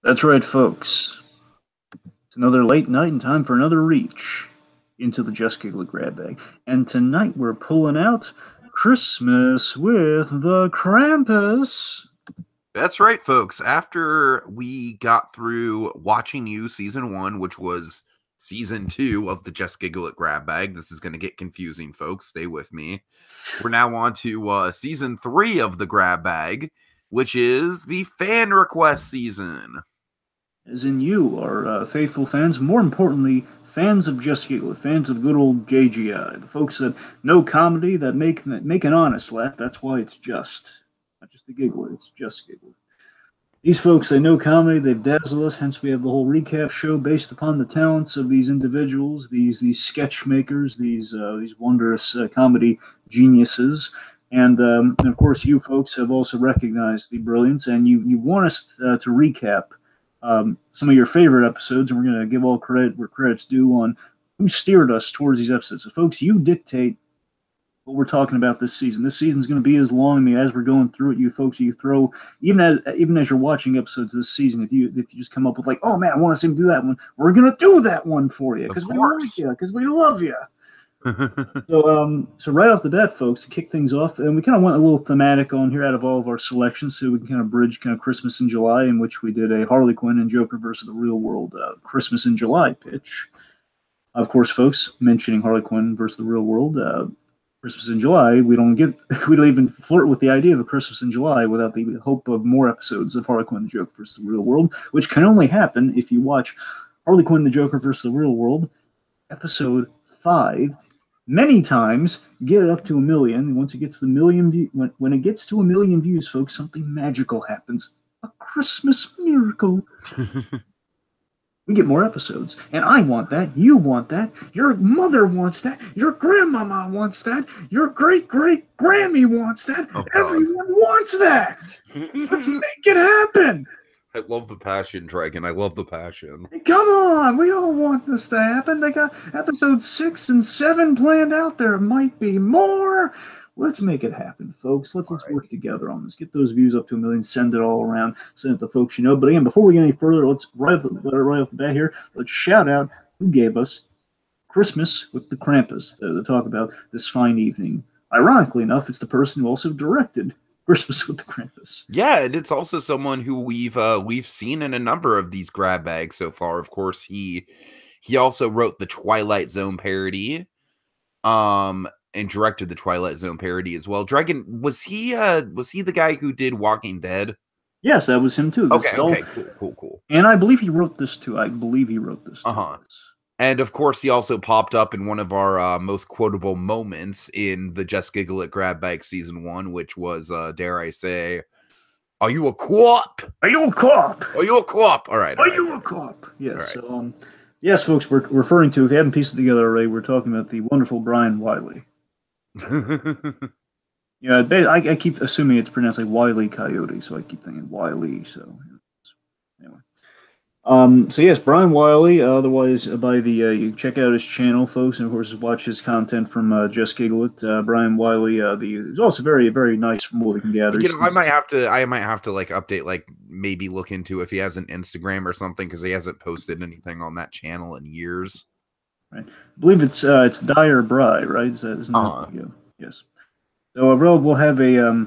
That's right, folks. It's another late night and time for another reach into the Just Giggle It grab bag. And tonight we're pulling out Christmas with the Krampus. That's right, folks. After we got through Watching You Season 1, which was Season 2 of the Just Giggle It grab bag, this is going to get confusing, folks. Stay with me. We're now on to Season 3 of the grab bag, which is the fan request season. As in you, our faithful fans, more importantly, fans of Just Giggle It, fans of good old JGI, the folks that know comedy, that make an honest laugh. That's why it's just. Not just a giggler, it's just Giggle It. These folks, they know comedy, they've dazzled us, hence we have the whole recap show based upon the talents of these individuals, these sketch makers, these wondrous comedy geniuses. And of course, you folks have also recognized the brilliance, and you want us to recap some of your favorite episodes, and we're going to give all credit where credit's due on who steered us towards these episodes. So, folks, you dictate what we're talking about this season. This season's going to be as long as we're going through it. You folks, you throw even as you're watching episodes this season, if you just come up with like, oh man, I want to see him do that one, we're going to do that one for you because we like you, because we love you. So right off the bat, folks, to kick things off, and we kind of went a little thematic on here out of all of our selections, so we can kind of bridge kind of Christmas in July, in which we did a Harley Quinn and Joker versus the real world Christmas in July pitch. Of course, folks, mentioning Harley Quinn versus the real world, Christmas in July, we don't even flirt with the idea of a Christmas in July without the hope of more episodes of Harley Quinn and Joker versus the real world, which can only happen if you watch Harley Quinn and the Joker versus the real world, episode 5. Many times, get it up to 1 million. Once it gets when it gets to 1 million views, folks, something magical happens. A Christmas miracle. We get more episodes. And I want that. You want that. Your mother wants that. Your grandmama wants that. Your great-great-Grammy wants that. Oh, everyone wants that. Let's make it happen. I love the passion, Dragon. I love the passion. Hey, come on. We all want this to happen. They got episodes 6 and 7 planned out. There might be more. Let's make it happen, folks. Let's work together on this. Get those views up to 1 million. Send it all around. Send it to folks you know. But again, before we get any further, let's right off the bat here, let's shout out who gave us Christmas with the Krampus to talk about this fine evening. Ironically enough, it's the person who also directed Christmas with the Krampus. Yeah, and it's also someone who we've seen in a number of these grab bags so far. Of course, he also wrote the Twilight Zone parody. And directed the Twilight Zone parody as well. Dragon, was he the guy who did Walking Dead? Yes, that was him too. Okay, cool. And I believe he wrote this too. And of course, he also popped up in one of our most quotable moments in the Just Giggle It grab bag season 1, which was, dare I say, "Are you a co-op? Are you a co-op? Are you a co-op?" All right. Are you a co-op? Yes. Right. So, yes, folks, we're referring to, if you haven't pieced it together already, we're talking about the wonderful Brian Wylie. Yeah, I keep assuming it's pronounced like Wile E. Coyote, so I keep thinking Wylie. So anyway, so yes, Brian Wylie. Otherwise, you check out his channel, folks, and of course watch his content from Just Giggle It. Brian Wylie, he's also very, very nice from what we can gather. You know, I might have to like update, like maybe look into if he has an Instagram or something, because he hasn't posted anything on that channel in years. Right. I believe it's Dyer Bry, right? Isn't that yes. So we'll have a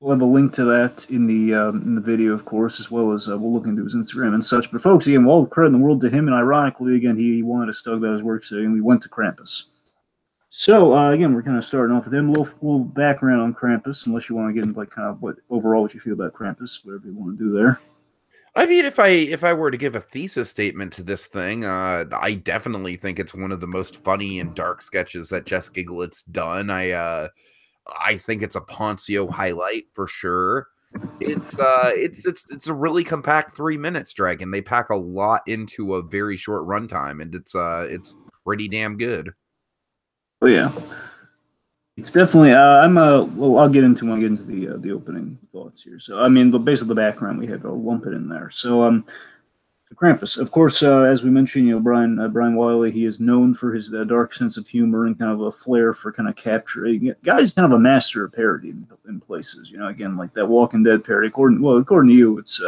link to that in the video, of course, as well as we'll look into his Instagram and such. But folks, again, all the credit in the world to him, and ironically, again, he wanted us to talk about his work today, and we went to Krampus. So again, we're kind of starting off with him. A little background on Krampus, unless you want to get into like kind of what you feel about Krampus, whatever you want to do there. I mean, if I were to give a thesis statement to this thing, I definitely think it's one of the most funny and dark sketches that Just Giggle It's done. I think it's a Poncio highlight for sure. It's a really compact 3 minutes, Dragon. They pack a lot into a very short runtime, and it's pretty damn good. Oh yeah. It's definitely. I'll get into when I get into the opening thoughts here. So I mean, basically the background we have. I'll lump it in there. So Krampus, of course, as we mentioned, you know, Brian Wylie. He is known for his dark sense of humor and kind of a flair for kind of capturing. Guy's kind of a master of parody in places. You know, again, like that Walking Dead parody. According to you, it's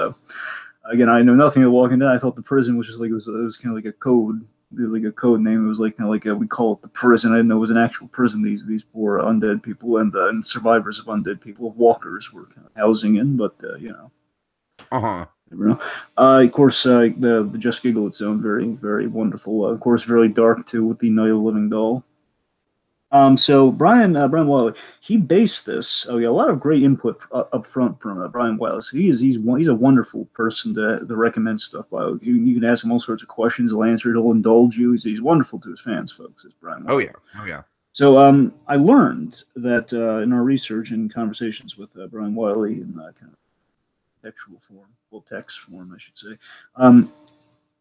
Again, I know nothing of The Walking Dead. I thought the prison was just like it was kind of like a code, like a code name. It was like kind of like we call it the prison. I didn't know it was an actual prison. These poor undead people and survivors of undead people, of walkers, were kind of housing in. But you know, never know. Of course, the Just Giggle It zone, very very wonderful. Of course, very dark too with the Night of the Living Doll. So Brian Wylie, he based this. Oh yeah, a lot of great input up front from Brian Wylie. So he's a wonderful person to recommend stuff by. You can ask him all sorts of questions. He'll answer it. He'll indulge you. He's wonderful to his fans, folks. Is Brian Wylie. Oh yeah. So I learned that in our research and conversations with Brian Wylie in kind of textual form, well, text form, I should say.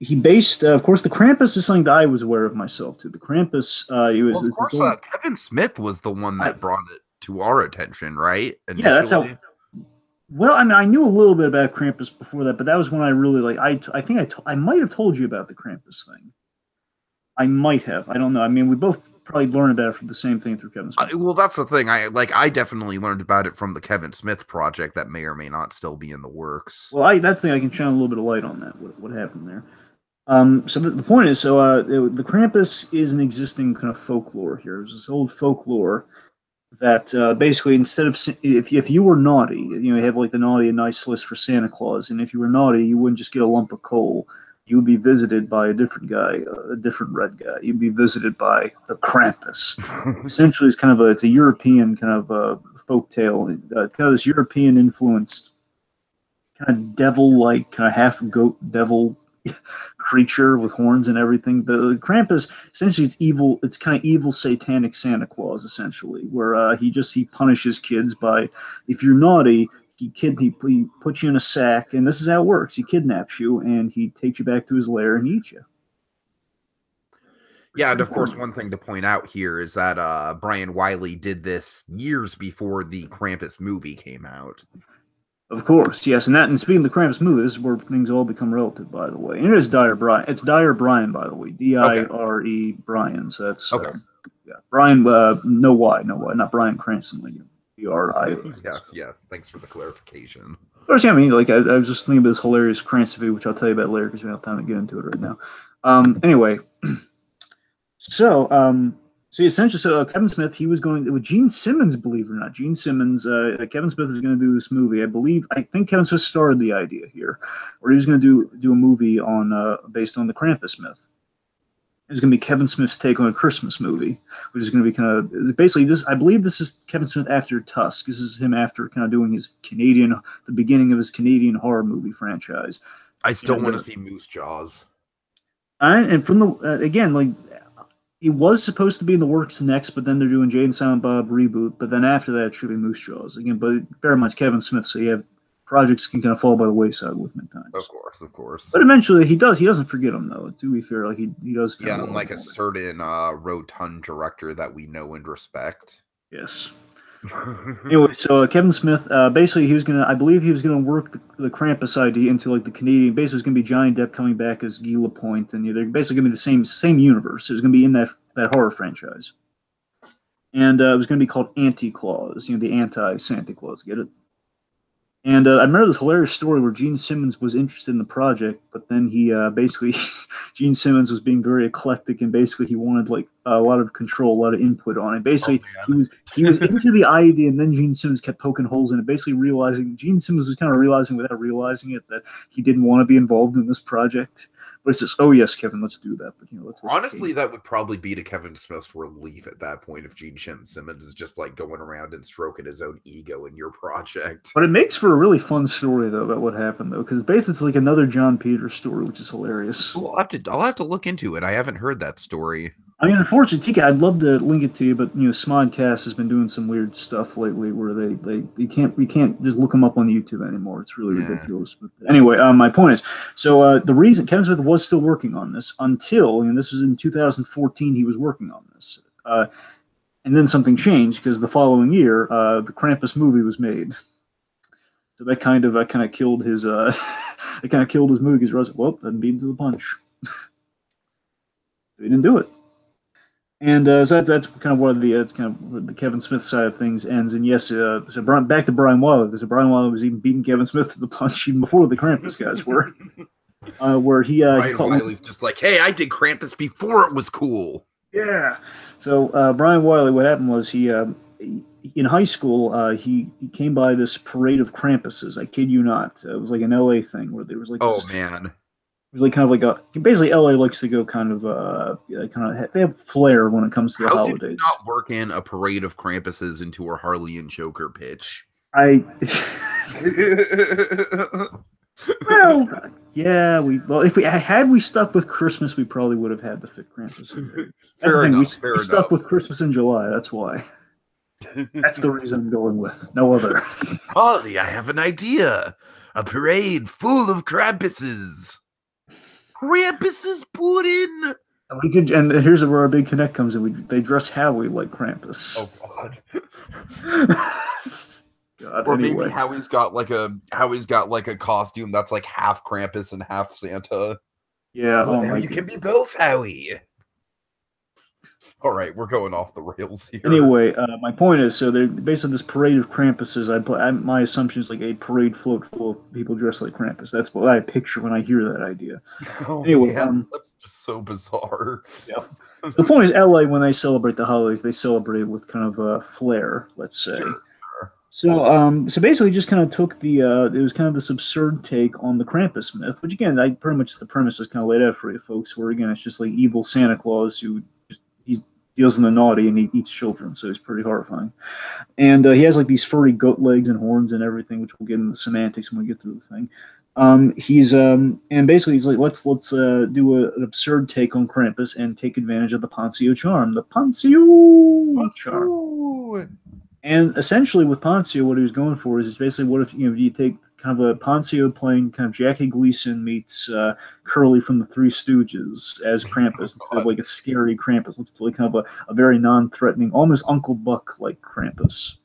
He based, of course, the Krampus is something that I was aware of myself too. The Krampus, of course, Kevin Smith was the one that brought it to our attention, right? Initially. Yeah, that's how. Well, I mean, I knew a little bit about Krampus before that, but that was when I really like. I think I might have told you about the Krampus thing. I might have. I don't know. I mean, we both probably learned about it from the same thing through Kevin Smith. Well, that's the thing. I definitely learned about it from the Kevin Smith project that may or may not still be in the works. Well, that's the thing. I can shine a little bit of light on that. What happened there? So the point is, the Krampus is an existing kind of folklore here. There's this old folklore that basically, instead of if you were naughty, you have like the naughty and nice list for Santa Claus, and if you were naughty, you wouldn't just get a lump of coal. You would be visited by a different guy, a different red guy. You'd be visited by the Krampus. Essentially, it's a European kind of folk tale, kind of this European influenced kind of devil-like, kind of half goat devil creature with horns and everything. The Krampus essentially is evil. It's kind of evil satanic Santa Claus essentially, where he punishes kids by, if you're naughty, he puts you in a sack, and this is how it works. He kidnaps you and he takes you back to his lair and eats you. Yeah, and of course, one thing to point out here is that Brian Wylie did this years before the Krampus movie came out. Of course, yes, and speaking of the Krampus movie, this is where things all become relative, by the way. And it is Dire Brian. It's Dire Brian, by the way. D-I-R-E Brian. So that's okay. Yeah, Brian. No Y, not Brian Cranston. Like B-R-I. Yes. Thanks for the clarification. Of course, yeah. I mean, like I was just thinking about this hilarious Cranston movie, which I'll tell you about later because we don't have time to get into it right now. Anyway, So essentially, Kevin Smith, he was going with Gene Simmons, believe it or not. Gene Simmons, Kevin Smith was going to do this movie. I think Kevin Smith started the idea here, where he was going to do a movie based on the Krampus myth. It was going to be Kevin Smith's take on a Christmas movie, which is going to be kind of basically this. I believe this is Kevin Smith after Tusk. This is him after kind of doing the beginning of his Canadian horror movie franchise. I still want to see Moose Jaws. And from again, like. It was supposed to be in the works next, but then they're doing Jay and Silent Bob reboot. But then after that, it should be Moose Jaws again. But bear in mind, it's Kevin Smith, so you have projects can kind of fall by the wayside with him at times. Of course. But eventually, he doesn't forget them though. To be fair, like he does. Yeah, unlike a certain rotund director that we know and respect. Yes. Anyway, so Kevin Smith, basically, I believe he was gonna work the Krampus idea into like the Canadian. Basically, it's gonna be Johnny Depp coming back as Guy Lapointe, and they're basically gonna be the same universe. It's gonna be in that horror franchise, and it was gonna be called Anti-Claus. The anti-Santa Claus. Get it? And I remember this hilarious story where Gene Simmons was interested in the project, but then he basically, Gene Simmons was being very eclectic, and basically he wanted like a lot of control, a lot of input on it. Basically, he was into the idea, and then Gene Simmons kept poking holes in it, basically Gene Simmons was kind of realizing without realizing it that he didn't want to be involved in this project. But it's just, oh yes, Kevin, let's do that. But let's honestly, that would probably be to Kevin Smith's relief at that point if Gene Simmons is just like going around and stroking his own ego in your project. But it makes for a really fun story though about what happened though, because basically it's like another John Peters story, which is hilarious. Well, I'll have to look into it. I haven't heard that story. I mean, unfortunately, TK, I'd love to link it to you, but Smodcast has been doing some weird stuff lately where we can't just look them up on YouTube anymore. It's really ridiculous. But anyway, my point is, so the reason Kevin Smith was still working on this until, and this was in 2014, he was working on this, and then something changed because the following year, the Krampus movie was made. So that kind of killed his movie because well, doesn't beat him to the punch. He didn't do it. And so that's kind of where the Kevin Smith side of things ends. And yes, so back to Brian Wylie, because Brian Wylie was even beating Kevin Smith to the punch even before the Krampus guys were. Where Brian Wylie's just like, hey, I did Krampus before it was cool. Yeah. So Brian Wylie, what happened was he in high school he came by this parade of Krampuses. I kid you not. It was like an LA thing where there was like man. It was like kind of like basically LA likes to go kind of they have flair when it comes to the holidays. Did we not work in a parade of Krampuses into our Harley and Joker pitch? Well, yeah, if we stuck with Christmas, we probably would have had to fit Krampus. That's the thing. We stuck with Christmas in July. That's why. That's the reason I'm going with. No other. Harley, I have an idea. A parade full of Krampuses. Krampus's pudding. And here's where our big connect comes in. They dress Howie like Krampus. Oh God. God, or anyway. Maybe Howie's got like a costume that's like half Krampus and half Santa. Yeah, well, you can be both, Howie. All right, we're going off the rails here. Anyway, my point is, so they're basically this parade of Krampuses. My assumption is like a parade float full of people dressed like Krampus. That's what I picture when I hear that idea. Oh, anyway, that's just so bizarre. Yeah. The point is, LA, when they celebrate the holidays, they celebrate it with kind of a flair, let's say. Sure. So, basically, just kind of took it was kind of this absurd take on the Krampus myth, which again, pretty much the premise is kind of laid out for you folks. Where again, it's just like evil Santa Claus who he deals in the naughty and he eats children, so it's pretty horrifying. And he has like these furry goat legs and horns and everything, which we'll get into the semantics when we get through the thing. And basically he's like, let's do an absurd take on Krampus and take advantage of the Poncio charm, charm. And essentially, with Poncio, what he was going for is basically what if you take kind of a Poncio playing kind of Jackie Gleason meets Curly from the Three Stooges as Krampus instead of like a scary Krampus. Let's do like kind of a very non-threatening, almost Uncle Buck like Krampus.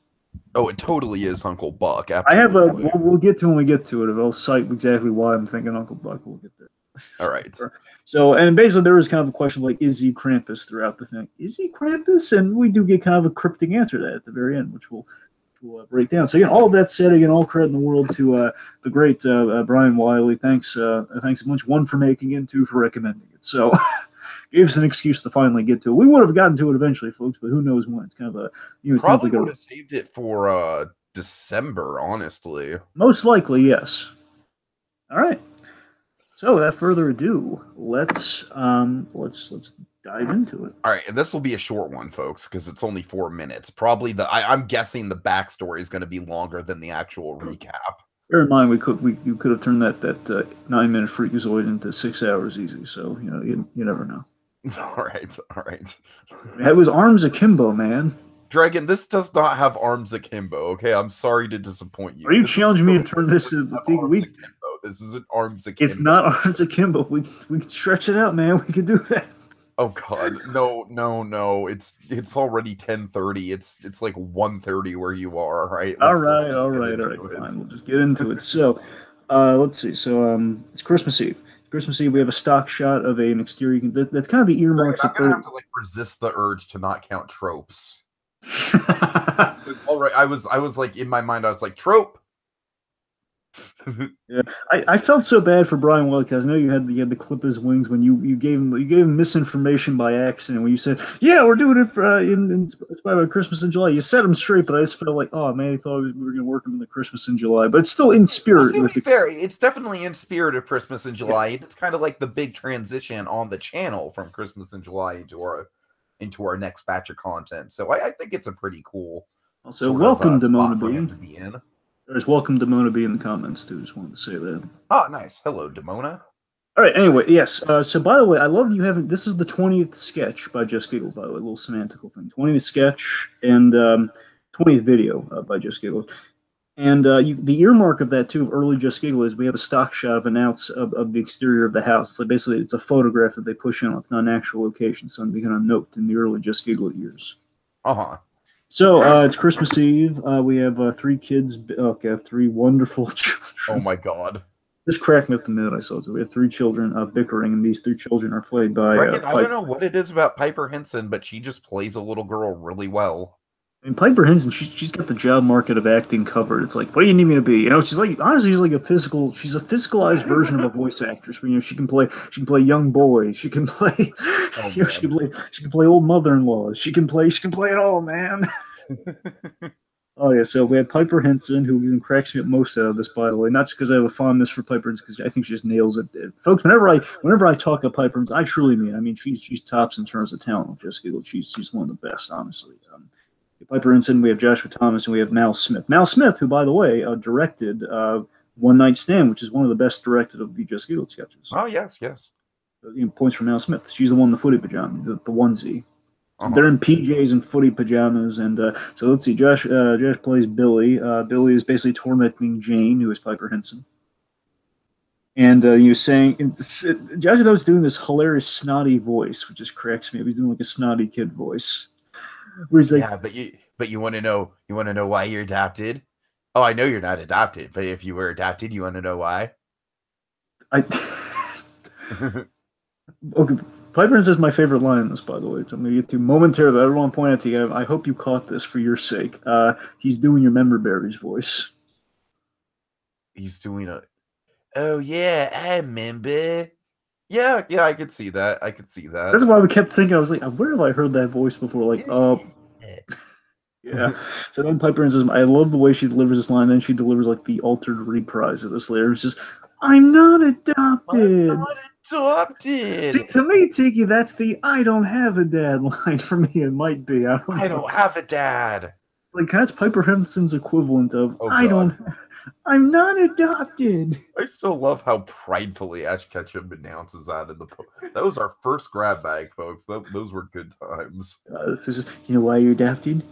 Oh, it totally is Uncle Buck. Absolutely. We'll get to when we get to it. I'll cite exactly why I'm thinking Uncle Buck. We'll get there. All right. So, and basically there was kind of a question like, is he Krampus throughout the thing? Is he Krampus? And we do get kind of a cryptic answer to that at the very end, which we'll break down. So again, all of that said, again, all credit in the world to the great Brian Wylie. Thanks a bunch. One for making it, two for recommending it. So gave us an excuse to finally get to it. We would have gotten to it eventually, folks, but who knows when. It's kind of probably would have saved it for December, honestly. Most likely, yes. All right. So, without further ado, let's dive into it. All right, and this will be a short one, folks, because it's only 4 minutes. Probably I'm guessing the backstory is going to be longer than the actual recap. Bear in mind, you could have turned that 9-minute freakazoid into 6 hours easy. So you never know. All right. It was arms akimbo, man. Dragon, this does not have arms akimbo. Okay, I'm sorry to disappoint you. Are you challenging me to turn this into This isn't arms akimbo. It's not arms akimbo. We can stretch it out, man. We can do that. Oh God, no! It's already 10:30. It's like 1:30 where you are, right? All right, fine. We'll just get into it. So, let's see. So, it's Christmas Eve. Christmas Eve, we have a stock shot of an exterior. That's kind of the earmarks. I'm gonna have to like resist the urge to not count tropes. All right, I was like in my mind, I was like trope. Yeah, I felt so bad for Brian Wylie because I know you had the clip his wings when you gave him misinformation by accident when you said, yeah, we're doing it for inspired by Christmas in July. You set him straight, but I just felt like, oh man, he thought we were going to work him in the Christmas in July, but it's still in spirit. To be fair, it's definitely in spirit of Christmas in July. Yeah. It's kind of like the big transition on the channel from Christmas in July into our next batch of content. So I think it's a pretty cool. Also, welcome to Mona Bean. There's welcome Demona B in the comments too. Just wanted to say that. Oh, nice. Hello, Demona. All right. Anyway, yes. So, by the way, I love you having. This is the 20th sketch by Just Giggle. By the way, a little semantical thing. 20th sketch and 20th video by Just Giggle. And the earmark of that too of early Just Giggle is we have a stock shot of the exterior of the house. So basically, it's a photograph that they push in. It's not an actual location. Something kind of note in the early Just Giggle years. So it's Christmas Eve. We have 3 kids. Okay, 3 wonderful children. Oh my God! This cracked me up the minute I saw it. So we have three children bickering, and these three children are played by Right? I don't Piper. know what it is about Piper Henson, but she just plays a little girl really well. And Piper Henson, she's got the job market of acting covered. It's like, what do you need me to be? You know, she's like honestly, she's a physicalized version of a voice actress. You know, she can play young boy, she can play, Oh, you know, she can play old mother-in-law. She can play it all, man. Oh yeah, so we had Piper Henson, who even cracks me up most out of this, by the way. Not just because I have a fondness for Piper, because I think she just nails it. Folks, whenever I talk about Piper Henson, I truly mean. I mean, she's tops in terms of talent. Just Giggle, she's one of the best, honestly. Piper Henson, we have Joshua Thomas, and we have Mal Smith. Mal Smith, who, by the way, directed One Night Stand, which is one of the best directed of the Just Giggle sketches. Oh, yes, yes. So, points for Mal Smith. She's the one in the footy pajama, the onesie. They're in PJs and footy pajamas, and so let's see. Josh plays Billy. Billy is basically tormenting Jane, who is Piper Henson. And you're saying, Josh was doing this hilarious snotty voice, which just cracks me up. He's doing like a snotty kid voice. Where he's like, yeah, but you want to know why you're adopted? Oh, I know you're not adopted, but if you were adopted, you want to know why? Okay, Piper Henson is my favorite line in this, by the way. So I'm going to get to momentarily. I don't want to point out to you. I hope you caught this for your sake. He's doing your member berries voice. He's doing oh yeah, I remember. Yeah, I could see that. That's why we kept thinking. I was like, where have I heard that voice before? Like, yeah. So then Piper Henson, I love the way she delivers this line. Then she delivers like the altered reprise of this layer. It's just, I'm not adopted. I'm not adopted. See, to me, Tiki, that's the I don't have a dad line. For me, it might be. I don't have a dad. Like, that's Piper Henson's equivalent of, I'm not adopted. I still love how pridefully Ash Ketchum announces that in the that was our first grab bag, folks. Those were good times. You know why you're adopted?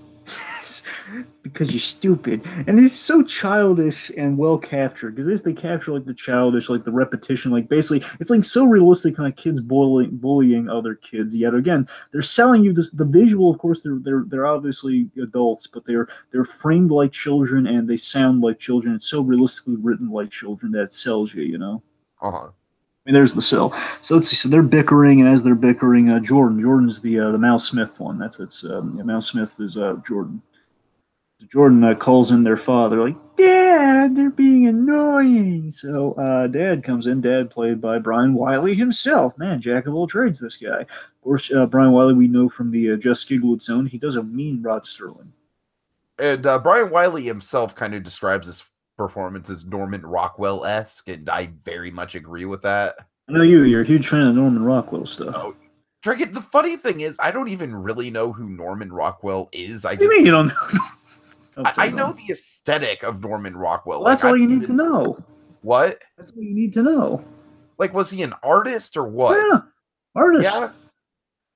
Because you're stupid. And it's so childish and well captured, because they capture like the childish, like the repetition, like basically it's like so realistic, kind of kids bullying other kids. Yet again, they're selling you this, the visual. Of course, they're obviously adults, but they're framed like children and they sound like children. It's so realistically written like children that it sells you, you know. I mean, there's the cell. So let's see. So they're bickering, and as they're bickering, Jordan's the Mal Smith one. Mal Smith is Jordan. So Jordan calls in their father, like, Dad, they're being annoying. So Dad comes in. Dad played by Brian Wylie himself. Man, jack of all trades, this guy. Of course, Brian Wylie we know from the Just Giggle It zone. He does a mean Rod Sterling. And Brian Wylie himself kind of describes this performance is Norman Rockwell-esque, and I very much agree with that. I know you're a huge fan of Norman Rockwell stuff. Oh, Dragon, the funny thing is, I don't even really know who Norman Rockwell is. What do you mean you don't know? I know the aesthetic of Norman Rockwell. Well, that's all you need to know. What? That's all you need to know. Like, was he an artist or what? Yeah, artist. Yeah.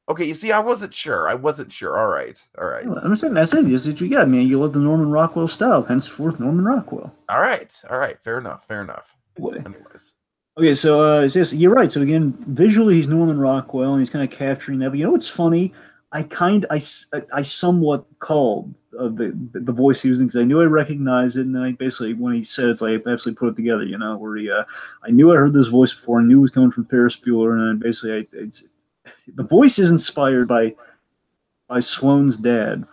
Okay, you see, I wasn't sure. All right. I'm saying that's it. Is that you got, man? You love the Norman Rockwell style. Henceforth, Norman Rockwell. All right. Fair enough. Anyways. Okay, so yes, you're right. So again, visually, he's Norman Rockwell, and he's kind of capturing that. But you know what's funny? I somewhat called the voice he was in because I knew I recognized it, and then I basically, when he said it, I absolutely put it together. You know, where I knew I heard this voice before. I knew it was coming from Ferris Bueller, and then basically, the voice is inspired by Sloane's dad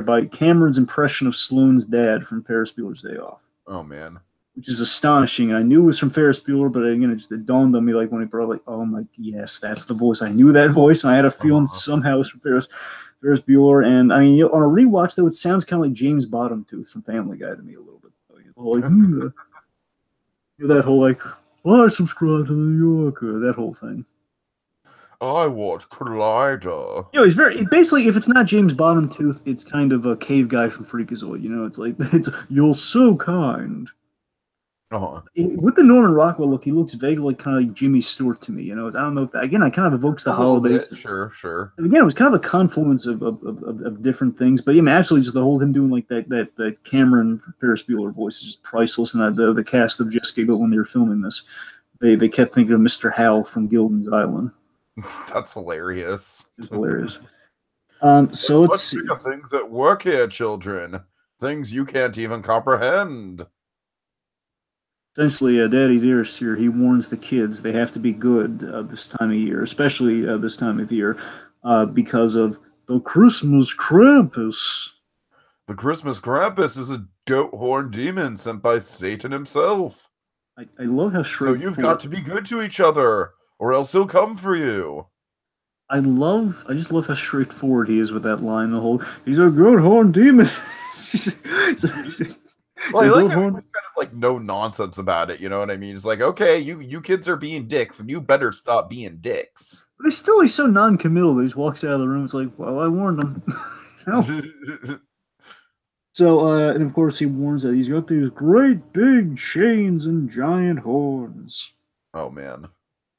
by Cameron's impression of Sloane's dad from Ferris Bueller's Day Off. Oh man, which is astonishing. And I knew it was from Ferris Bueller, but again, it dawned on me like when he brought like, oh my, yes, that's the voice. I knew that voice, and I had a feeling somehow it was from Ferris Bueller. And I mean, on a rewatch though, it sounds kind of like James Bottomtooth from Family Guy to me a little bit. Like, that whole like, well, I subscribe to the New Yorker, that whole thing. I watch Collider. You know, he's very basically. If it's not James Bottomtooth, it's kind of a cave guy from Freakazoid. You know, it's like you're so kind. With the Norman Rockwell look, he looks vaguely like kind of like Jimmy Stewart to me. You know, I don't know if that, again, I kind of evokes the holidays. Sure. And again, it was kind of a confluence of different things, but yeah, actually, just the whole him doing like that Cameron Ferris Bueller voice is just priceless. And the cast of Just Giggle when they were filming this, they kept thinking of Mr. Hal from Gildan's Island. That's hilarious. It's hilarious. So let's see. Things at work here, children. Things you can't even comprehend. Essentially, Daddy Dearest here, he warns the kids they have to be good this time of year, especially this time of year, because of the Christmas Krampus. The Christmas Krampus is a goat horn demon sent by Satan himself. I love how So you've got to be good to each other, or else he'll come for you. I just love how straightforward he is with that line. The whole he's a goat horn demon. Well, I like how he's kind of like no nonsense about it. You know what I mean? It's like, okay, you kids are being dicks, and you better stop being dicks. But he's so non-committal that he just walks out of the room. It's like, well, I warned him. So, and of course, he warns that he's got these great big chains and giant horns. Oh man!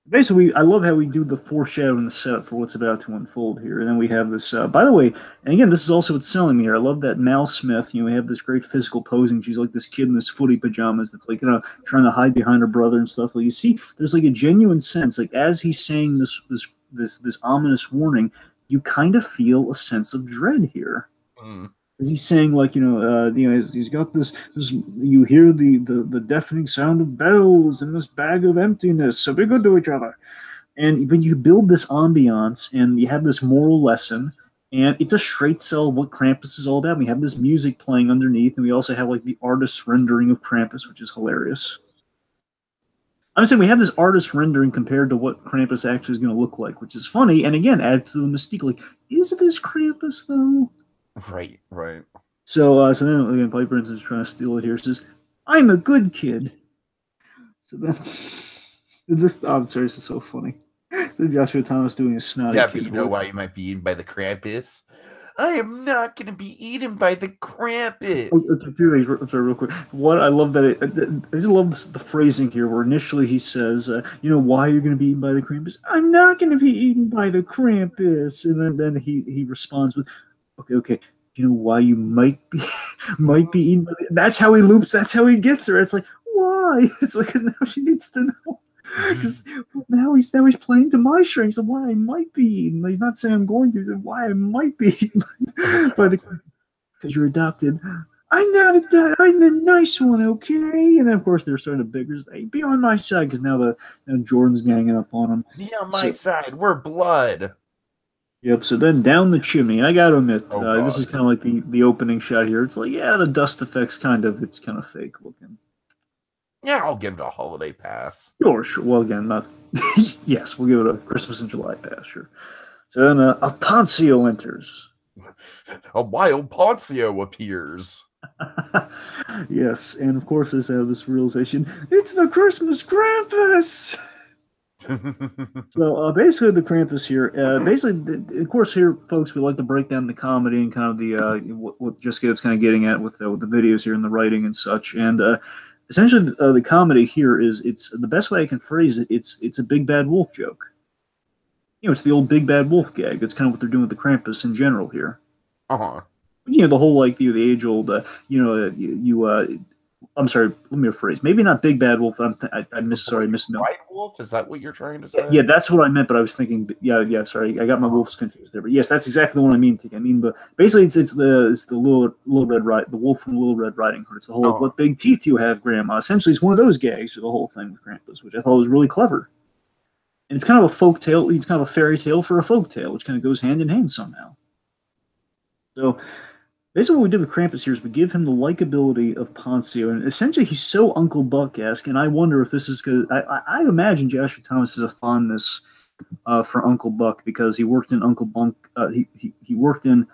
Basically, I love how we do the foreshadowing the setup for what's about to unfold here. And then we have this, by the way, and again, this is also what's selling me here. I love that Mal Smith, we have this great physical posing. She's like this kid in this footy pajamas that's like, trying to hide behind her brother and stuff. Like, you see, there's like a genuine sense, like as he's saying this ominous warning, you kind of feel a sense of dread here. Mm. He's saying like he's got this you hear the deafening sound of bells in this bag of emptiness, so be good to each other. And but you build this ambiance and you have this moral lesson, and it's a straight sell of what Krampus is all about. We have this music playing underneath, and we also have like the artist's rendering of Krampus, which is hilarious. I'm saying we have this artist rendering compared to what Krampus actually is going to look like, which is funny, and again adds to the mystique. Like, is this Krampus though? Right. So then again, Piper is trying to steal it here. Says, "I'm a good kid." So then I'm sorry, this is so funny. Joshua Thomas doing a snotty. Yeah, but you know why you might be eaten by the Krampus? I am not going to be eaten by the Krampus. Real quick. What I love that I just love the phrasing here, where initially he says, why you're going to be eaten by the Krampus? I'm not going to be eaten by the Krampus, and then he responds with, okay. You know why you might be eaten by the... That's how he loops. That's how he gets her. It's like, why? It's like, because now she needs to know. Because now he's playing to my strengths of why I might be eaten. He's not saying I'm going to. He's saying why I might be eaten by the... Because you're adopted. I'm not adopted. I'm the nice one, okay? And then of course they're starting to bigger. Hey, be on my side, because now Jordan's ganging up on him. Be on my side. We're blood. Yep, so then down the chimney, and I got to admit, this is kind of like the opening shot here. It's like, yeah, the dust effects it's kind of fake looking. Yeah, I'll give it a holiday pass. Sure. Well, again, not... yes, we'll give it a Christmas in July pass, sure. So then a Poncio enters. A wild Poncio appears. Yes, and of course they have this realization, it's the Christmas Krampus! So basically the Krampus here, of course here, folks, we like to break down the comedy and kind of the what JustGiggleIt's kind of getting at with the videos here and the writing and such. And essentially the comedy here is, it's the best way I can phrase it, it's a big bad wolf joke. It's the old big bad wolf gag. That's kind of what they're doing with the Krampus in general here. Uh-huh. The whole like the age old I'm sorry, let me rephrase. Maybe not big bad wolf. I missed. White wolf? Is that what you're trying to say? Yeah, that's what I meant. But I was thinking. Yeah. Sorry, I got my wolves confused there. But yes, that's exactly the one I mean. But basically, it's the little red right, the wolf from Little Red Riding Hood. It's the whole what big teeth you have, Grandma. Essentially, it's one of those gags for the whole thing with Krampus, which I thought was really clever. And it's kind of a folk tale. It's kind of a fairy tale for a folk tale, which kind of goes hand in hand somehow. So. Basically, what we did with Krampus here is we give him the likability of Poncio, and essentially he's so Uncle Buck-esque, and I wonder if this is because I imagine Joshua Thomas has a fondness for Uncle Buck, because he worked in Uncle Buck. He worked in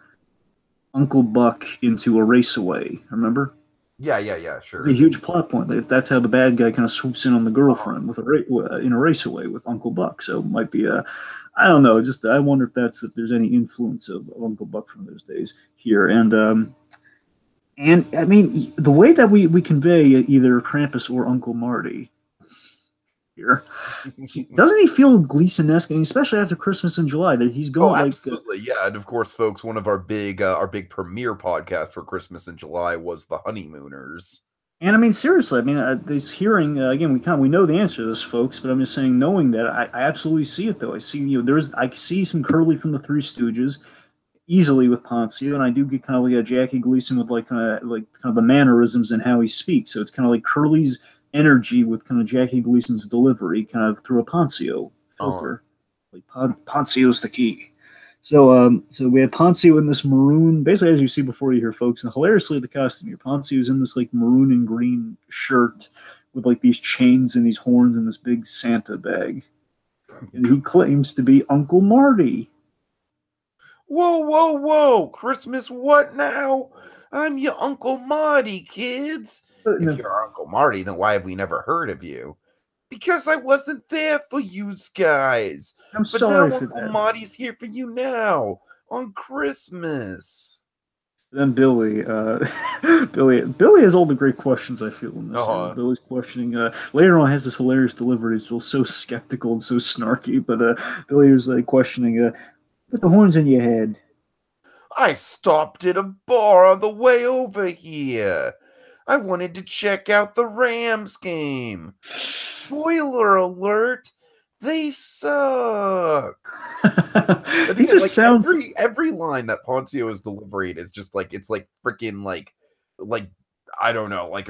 Uncle Buck into Erasaway. Remember? Yeah, sure. It's a huge plot point. That's how the bad guy kind of swoops in on the girlfriend in Erasaway with Uncle Buck. So it might be I don't know. Just I wonder if there's any influence of Uncle Buck from those days here, and I mean the way that we convey either Krampus or Uncle Marty here, doesn't he feel Gleason-esque, and especially after Christmas in July that he's going absolutely, yeah. And of course, folks, one of our big premiere podcasts for Christmas in July was The Honeymooners. And I mean, seriously, I mean, this hearing again, we know the answer to this, folks, but I'm just saying, knowing that, I absolutely see it though. I see I see some Curly from the Three Stooges easily with Poncio, and I do get kind of like a Jackie Gleason with like kind of the mannerisms and how he speaks. So it's kind of like Curly's energy with kind of Jackie Gleason's delivery, kind of through a Poncio filter. Like Poncio's the key. So we have Poncio in this maroon, basically as you see before you here, folks. And hilariously, the costume here, Poncio's in this like maroon and green shirt with like these chains and these horns and this big Santa bag, and he claims to be Uncle Marty. Whoa, whoa, whoa! Christmas what now? I'm your Uncle Marty, kids. No. If you're our Uncle Marty, then why have we never heard of you? Because I wasn't there for you guys. I'm sorry for Uncle that. Marty's here for you now on Christmas. Then Billy has all the great questions, I feel, in this. Billy's questioning. Later on, has this hilarious delivery. It's so skeptical and so snarky. But Billy was like questioning, put the horns in your head. I stopped at a bar on the way over here. I wanted to check out the Rams game. Spoiler alert, they suck. He just sounds every line that Poncio is delivering is just like it's like freaking like I don't know, like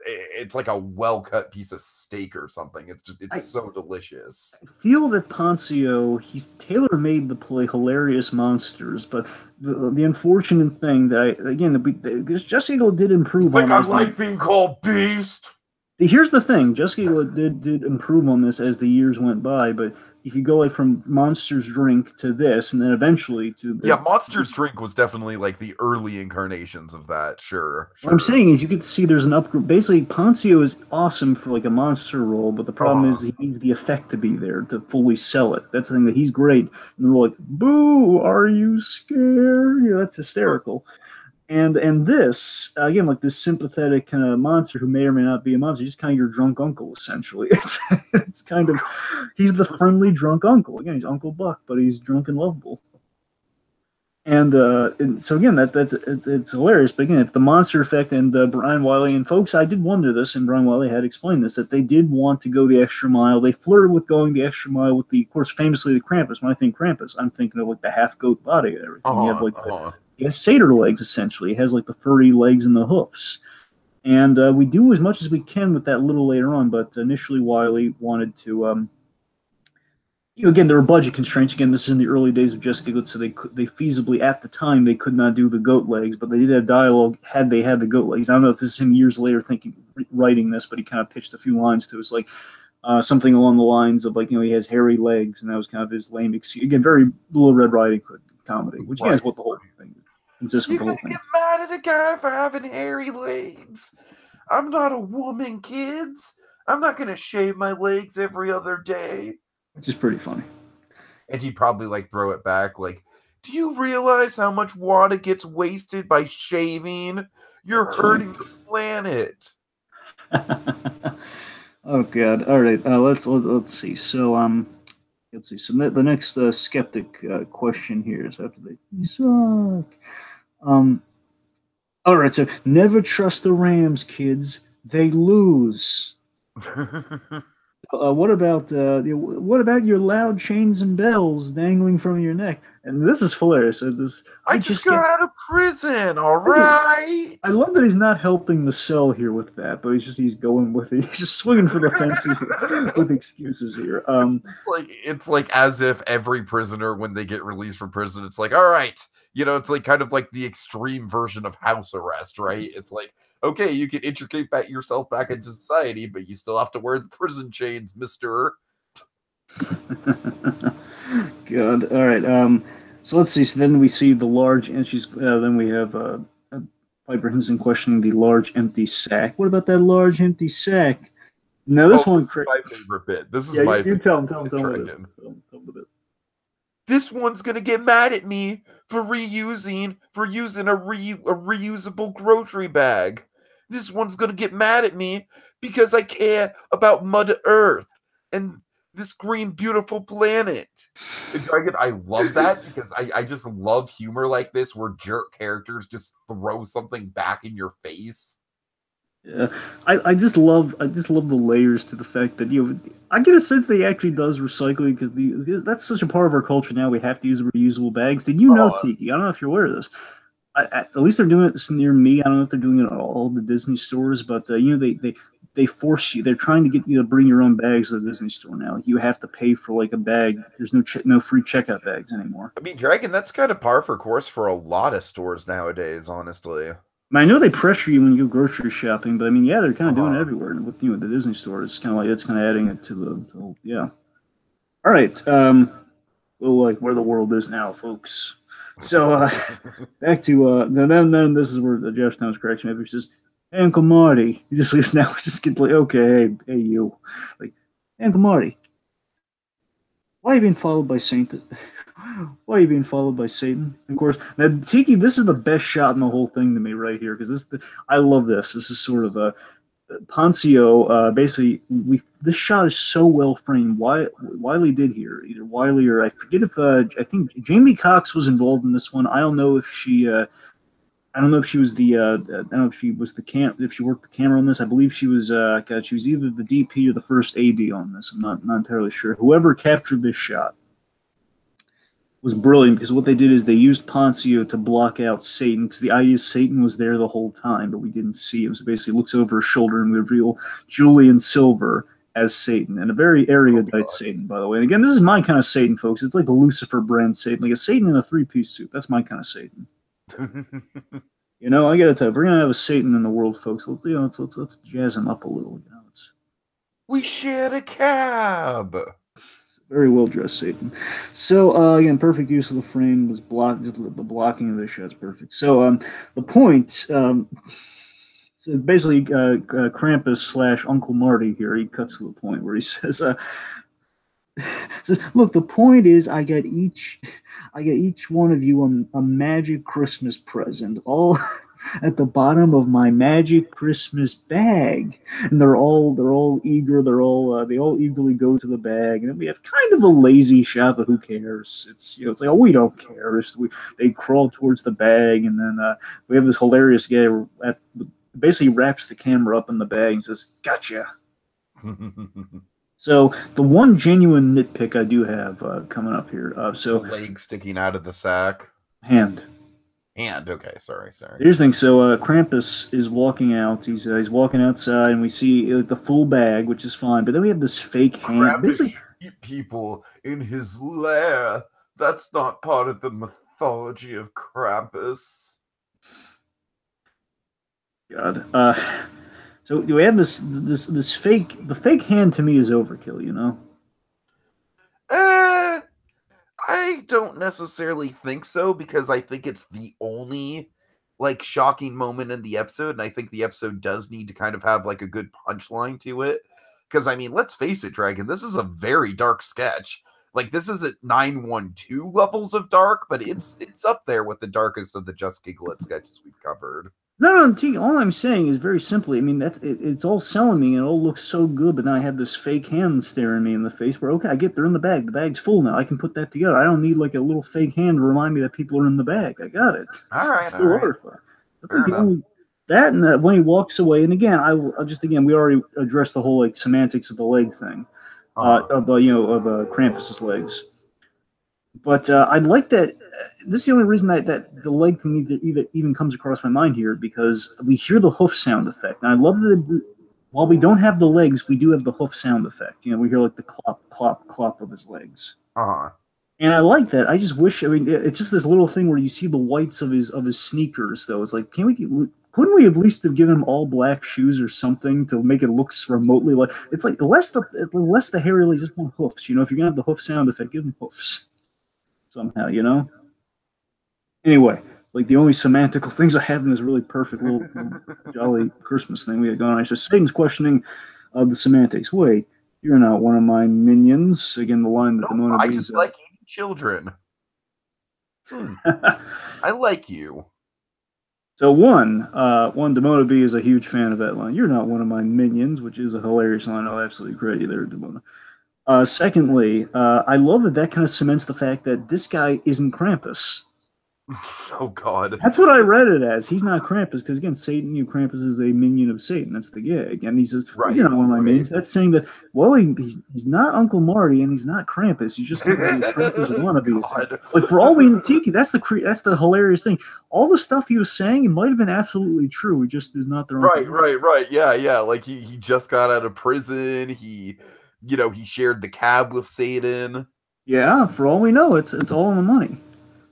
it's like a well-cut piece of steak or something. It's so delicious. I feel that Poncio, he's tailor-made to play hilarious monsters, but the unfortunate thing that Just Eagle did improve on I like being called Beast. Here's the thing, Just Eagle did improve on this as the years went by, but if you go like from Monsters Drink to this, and then eventually to Monsters Drink was definitely like the early incarnations of that. Sure. What I'm saying is, you can see there's an upgrade. Basically, Poncio is awesome for like a monster role, but the problem is he needs the effect to be there to fully sell it. That's the thing, that he's great, and they're like, "Boo! Are you scared?" That's hysterical. And this, again, like this sympathetic kind of monster who may or may not be a monster, he's kind of your drunk uncle, essentially. It's kind of, he's the friendly drunk uncle. Again, he's Uncle Buck, but he's drunk and lovable. And so again, it's hilarious. But again, it's the monster effect. And Brian Wylie and folks, I did wonder this, and Brian Wylie had explained this, that they did want to go the extra mile. They flirted with going the extra mile with of course, famously the Krampus. When I think Krampus, I'm thinking of like the half goat body and everything. You have like he has satyr legs, essentially. He has like the furry legs and the hoofs. And we do as much as we can with that a little later on, but initially Wylie wanted to, again, there were budget constraints. Again, this is in the early days of Just Giggle It, so they feasibly, at the time, they could not do the goat legs, but they did have dialogue had they had the goat legs. I don't know if this is him years later writing this, but he kind of pitched a few lines to us, like something along the lines of, like, he has hairy legs, and that was kind of his lame excuse. Again, very Little Red Riding Hood comedy, which again is what the whole thing is. You're gonna get mad at a guy for having hairy legs. I'm not a woman, kids. I'm not gonna shave my legs every other day. Which is pretty funny. And he'd probably like throw it back like, do you realize how much water gets wasted by shaving? You're hurting the planet. Oh God! All right, let's see. So let's see. So the next skeptic question here is after they suck. All right. So never trust the Rams, kids. They lose. What about your loud chains and bells dangling from your neck? And this is hilarious. I just got out of prison. All right. I love that he's not helping the cell here with that, but he's going with it. He's just swinging for the fences with excuses here. It's like as if every prisoner, when they get released from prison, it's like, all right, it's like kind of like the extreme version of house arrest, right? It's like, okay, you can integrate yourself back into society, but you still have to wear the prison chains, mister. God. All right. So let's see. So then we see the large, and then we have Piper Henson questioning the large empty sack. What about that large empty sack? Now this one, is my favorite bit. This is my favorite. Tell him. This one's gonna get mad at me for using a reusable grocery bag. This one's gonna get mad at me because I care about Mother Earth and this green, beautiful planet. I love that because I just love humor like this where jerk characters just throw something back in your face. Yeah, I just love the layers to the fact that I get a sense that he actually does recycling because that's such a part of our culture now. We have to use reusable bags. Did you know, Tiki? I don't know if you're aware of this. At least they're doing it near me. I don't know if they're doing it at all the Disney stores, but they they force you. They're trying to get you to bring your own bags to the Disney store now. You have to pay for like a bag. There's no free checkout bags anymore. I mean, Dragon, that's kind of par for course for a lot of stores nowadays, honestly. I know they pressure you when you go grocery shopping, but I mean, yeah, they're kind of doing it everywhere. With the Disney store, it's kind of like that's kind of adding it to the yeah. All right, like where the world is now, folks. So back to then this is where Jeff Towns corrects me. He says, hey, Uncle Marty. He just looks now. Just get like, okay, hey you, like Uncle Marty. Why are you being followed by Saint? Why are you being followed by Satan? Of course, now Tiki, this is the best shot in the whole thing to me right here because I love this. This is sort of a Poncio. Basically, this shot is so well framed. Wylie did here, either Wylie or I forget if I think Jamie Cox was involved in this one. I don't know if she. I don't know if she was the. I don't know if she was if she worked the camera on this. I believe she was. She was either the DP or the first AD on this. I'm not entirely sure. Whoever captured this shot was brilliant because what they did is they used Poncio to block out Satan because the idea is Satan was there the whole time, but we didn't see him. So basically, looks over his shoulder and we reveal Julian Silver as Satan, and a very erudite Satan, by the way. And again, this is my kind of Satan, folks. It's like a Lucifer brand Satan, like a Satan in a three-piece suit. That's my kind of Satan. I gotta tell you, if we're gonna have a Satan in the world, folks, let's jazz him up a little. We shared a cab. Very well dressed Satan. So again, perfect use of the frame was blocked. Just the blocking of the shot's perfect. So the point. So basically, Krampus / Uncle Marty here. He cuts to the point where he says, "Look, the point is, I get each one of you a magic Christmas present, all at the bottom of my magic Christmas bag." And they're all eager. They all eagerly go to the bag, and then we have kind of a lazy shot, but who cares? It's it's like, oh, we don't care. They crawl towards the bag, and then we have this hilarious guy who basically wraps the camera up in the bag and says, "Gotcha." So the one genuine nitpick I do have coming up here, so leg sticking out of the sack, hand. Okay, sorry. Here's the thing. So Krampus is walking out. He's walking outside, and we see the full bag, which is fine. But then we have this fake hand. Krampus eat people in his lair. That's not part of the mythology of Krampus. God. So we have this fake. The fake hand to me is overkill. I don't necessarily think so because I think it's the only shocking moment in the episode, and I think the episode does need to kind of have a good punchline to it. Because I mean, let's face it, Dragon, this is a very dark sketch. This is at 912 levels of dark, but it's up there with the darkest of the Just Giggle It sketches we've covered. No, all I'm saying is very simply, I mean, it's all selling me, and it all looks so good, but then I have this fake hand staring me in the face where, okay, I get they're in the bag. The bag's full now. I can put that together. I don't need a little fake hand to remind me that people are in the bag. I got it. All right. That and when he walks away, and again, we already addressed the whole semantics of the leg thing, of Krampus's legs. But I'd like that. This is the only reason that the leg thing even comes across my mind here, because we hear the hoof sound effect. And I love that while we don't have the legs, we do have the hoof sound effect. We hear the clop, clop, clop of his legs. And I like that. I just wish. I mean, it's just this little thing where you see the whites of his sneakers, though. It's like, couldn't we at least have given him all black shoes or something to make it look remotely like? It's like less the hairy, just want hoofs. If you're gonna have the hoof sound effect, give him hoofs somehow. Anyway, the only semantical things I have in this really perfect little jolly Christmas thing we got going on. So Satan's questioning the semantics. Wait, you're not one of my minions. Again, the line that no, I just like eating children. I like you. So one Demona B is a huge fan of that line. You're not one of my minions, which is a hilarious line. I'll absolutely credit you there, Demona. Secondly, I love that kind of cements the fact that this guy isn't Krampus. Oh God. That's what I read it as. He's not Krampus because again, Satan, Krampus is a minion of Satan. That's the gig. And he says, well, you're Right. not one of my Right. minions. That's saying that he's not Uncle Marty and he's not Krampus. He just happens to be a Krampus wannabe. Like for all we know, Tiki, that's the hilarious thing. All the stuff he was saying, it might have been absolutely true. It just is not their Uncle Marty. Right. Yeah. Like he just got out of prison. He shared the cab with Satan. Yeah, for all we know, it's all in the money.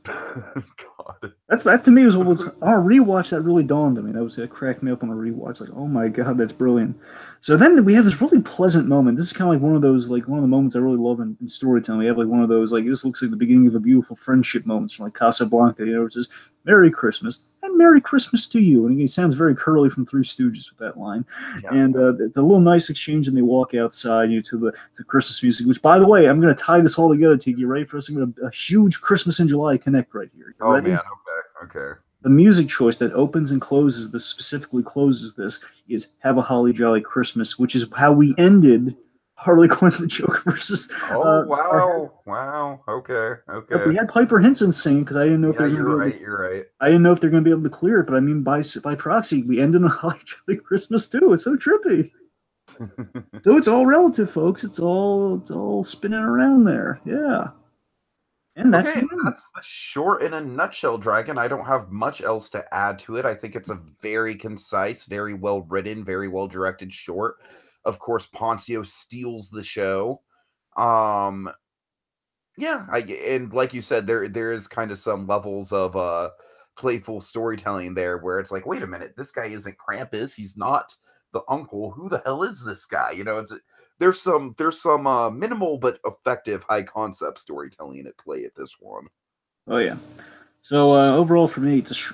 God. That to me was what was on a rewatch that really dawned on me. That cracked me up on a rewatch. Like, oh my God, that's brilliant. So then we have this really pleasant moment. This is kind of like one of the moments I really love in storytelling. We have like one of those, like, this looks like the beginning of a beautiful friendship moments from like Casablanca, it says, Merry Christmas and Merry Christmas to you. And he sounds very Curly from Three Stooges with that line. Yeah. And it's a little nice exchange, and they walk outside to Christmas music, which, by the way, I'm going to tie this all together, Tiki. You ready for us? I'm going to a huge Christmas in July connect right here. You ready? Man, okay. The music choice that opens and closes this, specifically closes this, is Have a Holly Jolly Christmas, which is how we ended Harley Quinn the Joker versus. Wow. Okay. But we had Piper Henson sing because I didn't know if they're going to be You're right. I didn't know if they're going to be able to clear it, but I mean, by proxy, we ended on Holly Jolly Christmas too. It's so trippy. So it's all relative, folks. It's all spinning around there. Yeah. And that's the short in a nutshell, Dragon. I don't have much else to add to it. I think it's a very concise, very well written, very well directed short. Of course, Poncio steals the show. And like you said, there is kind of some levels of playful storytelling there where it's like, wait a minute, this guy isn't Krampus. He's not the uncle. Who the hell is this guy? There's some minimal but effective high concept storytelling at play at this one. Oh yeah. So overall for me, it's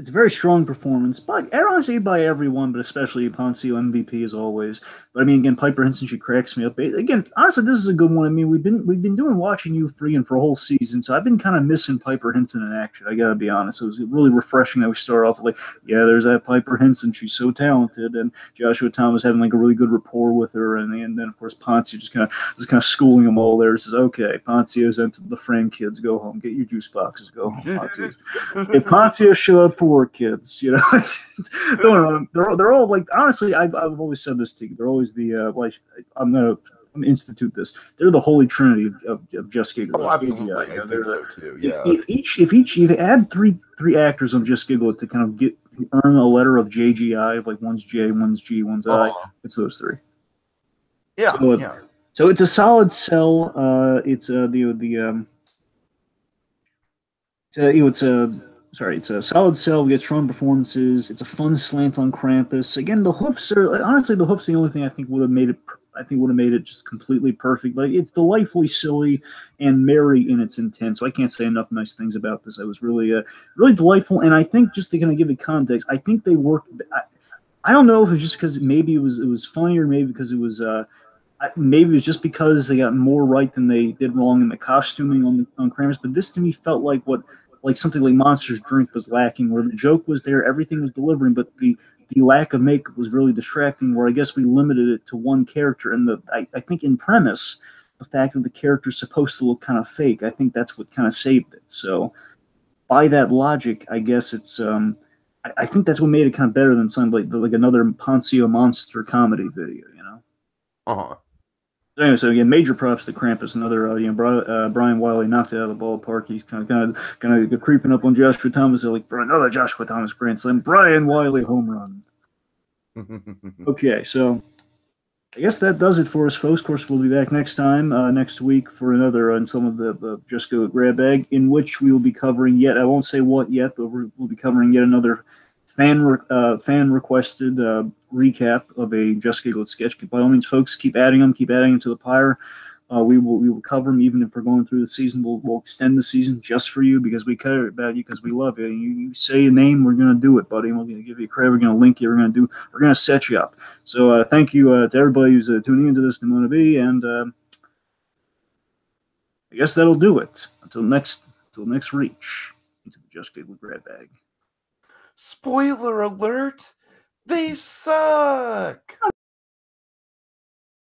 a very strong performance, but I don't want to say by everyone, but especially Poncio MVP as always. But I mean, again, Piper Henson, she cracks me up. Again, honestly, this is a good one. I mean, we've been doing Watching You Free and for a whole season, so I've been kind of missing Piper Henson in action. I gotta be honest. It was really refreshing that we start off with like, yeah, there's that Piper Henson. She's so talented, and Joshua Thomas having like a really good rapport with her, and then of course Poncio just kind of schooling them all there. He says, okay, Poncio's entered the frame, kids, go home, get your juice boxes, go home, Poncio. If Poncio showed up for work, kids, they're all like, honestly, I've always said this to you. They're always the I'm gonna institute this. They're the holy trinity of Just Giggle. Oh, absolutely, I think so too. Yeah. If you add three actors of Just Giggle to kind of earn a letter of JGI, of like one's J, one's G, one's I, it's those three. Yeah. So it's a solid sell. It's a solid sell. We get strong performances. It's a fun slant on Krampus. Again, the hoofs are the only thing I think would have made it just completely perfect. But it's delightfully silly and merry in its intent. So I can't say enough nice things about this. It was really really delightful. And I think, just to kind of give it context, I think they worked. I don't know if it was just because maybe it was funny, or maybe because it was just because they got more right than they did wrong in the costuming on Krampus. But this to me felt like something like Monsters Drink was lacking, where the joke was there, everything was delivering, but the lack of makeup was really distracting, where I guess we limited it to one character. And I think in premise, the fact that the character's supposed to look kind of fake, I think that's what kind of saved it. So by that logic, I guess it's I think that's what made it kind of better than something like another Poncio monster comedy video, Anyway, so again, major props to Krampus. Another, Brian Wylie knocked it out of the ballpark. He's kind of creeping up on Joshua Thomas, like, for another Joshua Thomas grand slam. Brian Wylie home run. Okay, so I guess that does it for us, folks. Of course, we'll be back next week for another on some of the Just Go Grab Bag, in which we will be covering I won't say what yet, but we'll be covering yet another fan requested recap of a Just Giggle It sketch. By all means, folks, keep adding them to the pyre. We will cover them, even if we're going through the season. We'll extend the season just for you, because we care about you, because we love you. You say a name, we're going to do it, buddy. And we're going to give you a credit. We're going to link you. We're going to set you up. So thank you to everybody who's tuning into this Nimona B, and I guess that'll do it until next reach into the Just Giggle Grab Bag. Spoiler alert, they suck!